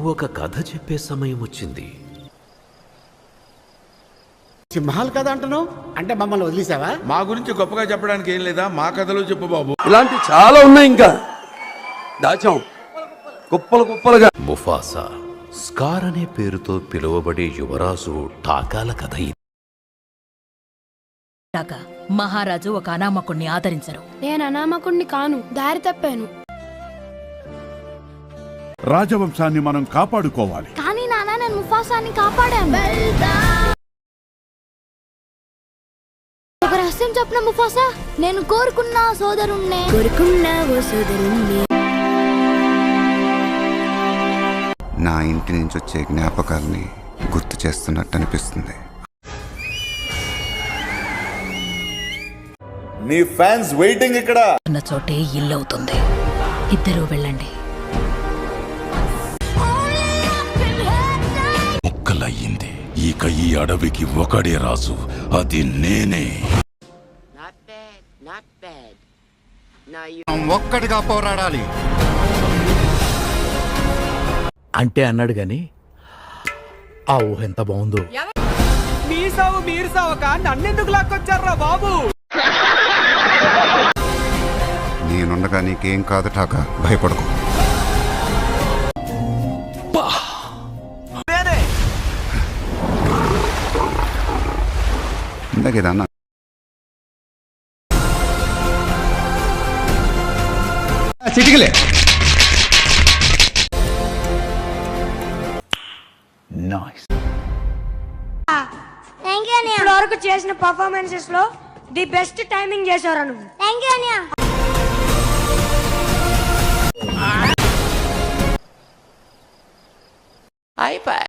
ఒక కథ చెప్పే సమయం వచ్చింది. సింహాలు కథ అంటున్నావు అంటే మమ్మల్ని వదిలేసావా? మా గురించి గొప్పగా చెప్పడానికి ఏం లేదా, మా కథలు చెప్పు బాబు. ఇలాంటి చాలా ఉన్నాయి, ఇంకా దాచాం కుప్పలు కుప్పలుగా. ముఫాసా, స్కార్ అనే పేరుతో పిలువబడే యువరాజు టాకాల కథ ఇది. మహారాజు ఒక అనామకుణ్ణి ఆదరించరు. నేను అనామకుణ్ణి కాను, దారి తప్పాను. రాజవంశాన్ని మనం కాపాడుకోవాలి. కానీ నాన్న, నేను ముఫాసాని కాపాడాను. ఒక రహస్యం చెప్పిన ముఫాసా, నేను కోరుకున్న సోదరుణ్ణే. నా ఇంటి నుంచి వచ్చే జ్ఞాపకాల్ని గుర్తు చేస్తున్నట్టు అనిపిస్తుంది. నీ ఫ్యాన్స్ వెయిటింగ్ ఇక్కడ. ఉన్న చోటే ఇల్లు అవుతుంది. ఇద్దరూ వెళ్ళండి. ముక్కలయ్యింది. ఇక ఈ అడవికి ఒకడే రాజు, అది నేనే. ఒక్కడిగా పోరాడాలి అంటే అన్నాడు గాని ఆ ఊహ ఎంత బాగుందో. మీ సావు మీరు సావక నన్నెందుకు లాక్కొచ్చారా బాబు? నేనుండగా నీకేం కాదు టాకా, భయపడకు. ఇందాకేదన్నా చిటికలే. ఇప్పటి వరకు చేసిన పర్ఫార్మెన్సెస్ లో ది బెస్ట్ టైమింగ్ చేశారు నువ్వు. థ్యాంక్ యూ అన్నయ్య. అయిపోయి